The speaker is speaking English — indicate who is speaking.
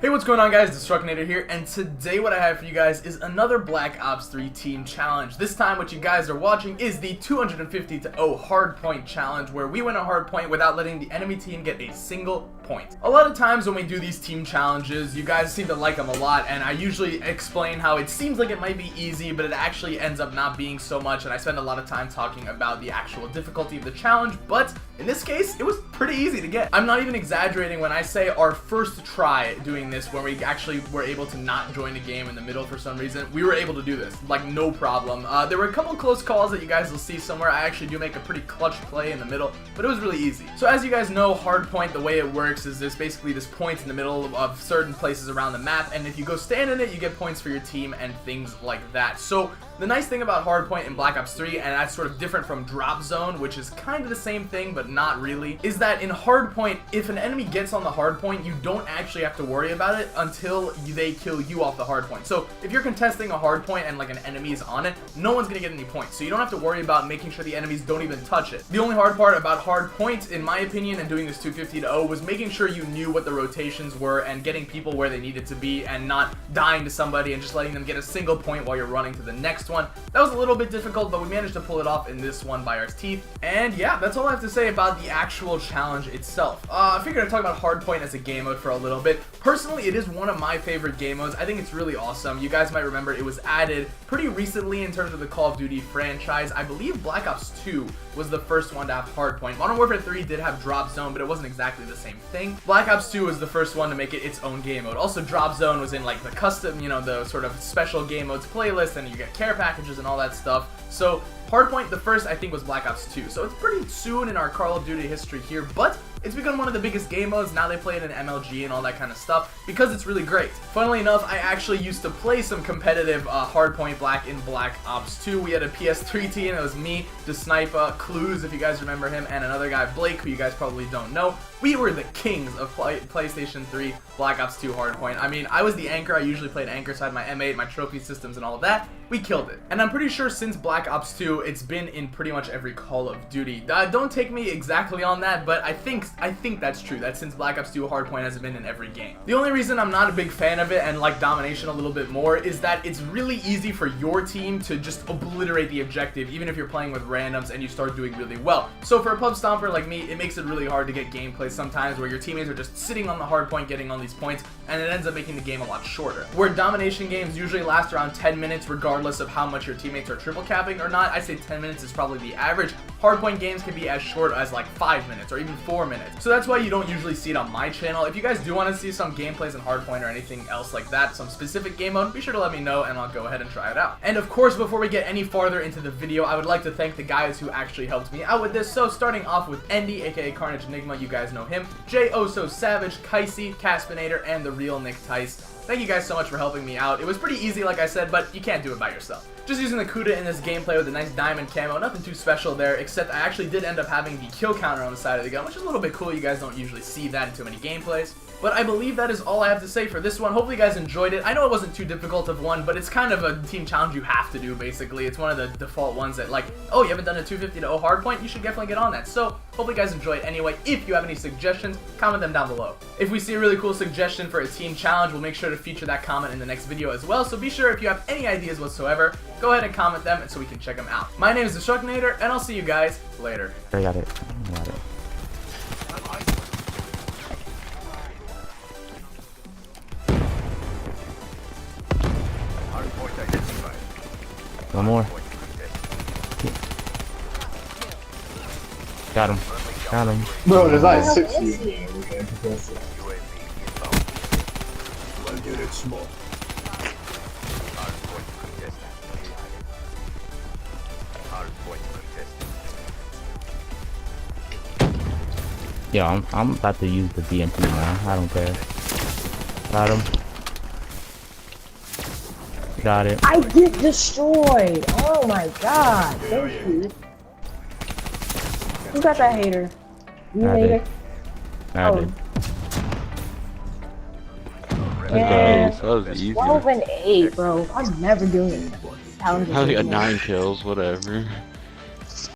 Speaker 1: Hey, what's going on, guys? Destructinator here, and today what I have for you guys is another Black Ops 3 team challenge. This time what you guys are watching is the 250-0 Hardpoint challenge, where we win a hardpoint without letting the enemy team get a single point. A lot of times when we do these team challenges, you guys seem to like them a lot, and I usually explain how it seems like it might be easy, but it actually ends up not being so much, and I spend a lot of time talking about the actual difficulty of the challenge, but in this case, it was pretty easy to get. I'm not even exaggerating when I say our first try doing this, when we actually were able to not join the game in the middle for some reason, we were able to do this, like, no problem. There were a couple close calls that you guys will see somewhere. I actually do make a pretty clutch play in the middle, but it was really easy. So as you guys know, Hardpoint, the way it works is there's basically this point in the middle of certain places around the map, and if you go stand in it, you get points for your team and things like that. So the nice thing about Hardpoint in Black Ops 3, and that's sort of different from Drop Zone, which is kind of the same thing, but not really, is that in Hardpoint, if an enemy gets on the hardpoint, you don't actually have to worry about it until they kill you off the hardpoint. So if you're contesting a hardpoint and like an enemy is on it, no one's gonna get any points. So you don't have to worry about making sure the enemies don't even touch it. The only hard part about Hardpoint, in my opinion, and doing this 250-0 was making sure you knew what the rotations were and getting people where they needed to be and not dying to somebody and just letting them get a single point while you're running to the next one. That was a little bit difficult, but we managed to pull it off in this one by our teeth. And yeah, that's all I have to say about the actual challenge itself. I figured I'd talk about Hardpoint as a game mode for a little bit. Personally, it is one of my favorite game modes. I think it's really awesome. You guys might remember it was added pretty recently in terms of the Call of Duty franchise. I believe Black Ops 2 was the first one to have Hardpoint. Modern Warfare 3 did have Drop Zone, but it wasn't exactly the same thing. Black Ops 2 was the first one to make it its own game mode. Also, Drop Zone was in like the custom, you know, the sort of special game modes playlist, and you get care packages and all that stuff. So Hardpoint, the first, I think, was Black Ops 2. So it's pretty soon in our Call of Duty history here, but it's become one of the biggest game modes. Now they play it in MLG and all that kind of stuff because it's really great. Funnily enough, I actually used to play some competitive Hardpoint Black in Black Ops 2. We had a PS3 team. It was me, the sniper, Clues, if you guys remember him, and another guy, Blake, who you guys probably don't know. We were the kings of PlayStation 3 Black Ops 2 Hardpoint. I mean, I was the anchor. I usually played anchor side, my M8, my trophy systems, and all of that. We killed it. And I'm pretty sure since Black Ops 2, it's been in pretty much every Call of Duty. Don't take me exactly on that, but I think that's true, that since Black Ops 2 Hardpoint has been in every game. The only reason I'm not a big fan of it and like Domination a little bit more is that it's really easy for your team to just obliterate the objective, even if you're playing with randoms and you start doing really well. So for a pub stomper like me, it makes it really hard to get gameplay sometimes where your teammates are just sitting on the hardpoint getting on these points, and it ends up making the game a lot shorter. Where Domination games usually last around 10 minutes regardless of how much your teammates are triple capping or not, I say 10 minutes is probably the average. Hardpoint games can be as short as like 5 minutes or even 4 minutes. So that's why you don't usually see it on my channel. If you guys do want to see some gameplays in Hardpoint or anything else like that, some specific game mode, be sure to let me know and I'll go ahead and try it out. And of course, before we get any farther into the video, I would like to thank the guys who actually helped me out with this. So starting off with Andy, aka Carnage Enigma, you guys know him, J Oso Savage, Kaisi, Caspinator, and the real Nick Tice. Thank you guys so much for helping me out. It was pretty easy, like I said, but you can't do it by yourself. Just using the Kuda in this gameplay with a nice diamond camo, nothing too special there, except I actually did end up having the kill counter on the side of the gun, which is a little bit cool. You guys don't usually see that in too many gameplays. But I believe that is all I have to say for this one. Hopefully you guys enjoyed it. I know it wasn't too difficult of one, but it's kind of a team challenge you have to do, basically. It's one of the default ones that, like, oh, you haven't done a 250-0 Hardpoint? You should definitely get on that. So, hopefully you guys enjoyed anyway. If you have any suggestions, comment them down below. If we see a really cool suggestion for a team challenge, we'll make sure to feature that comment in the next video as well. So be sure, if you have any ideas whatsoever, go ahead and comment them so we can check them out. My name is Destructinator, and I'll see you guys later.
Speaker 2: I got it. One more. Got him. Got him.
Speaker 3: Bro, there's like 60.
Speaker 2: Yo, I'm about to use the BMP now. I don't care. Got him. Got it.
Speaker 4: I get destroyed. Oh my god. Thank you. Who got that hater? You
Speaker 2: I
Speaker 4: hater?
Speaker 2: did. I did.
Speaker 4: Man,
Speaker 5: That was easy.
Speaker 4: 12 and 8, bro. I'm never doing it.
Speaker 5: I got 9 kills, whatever.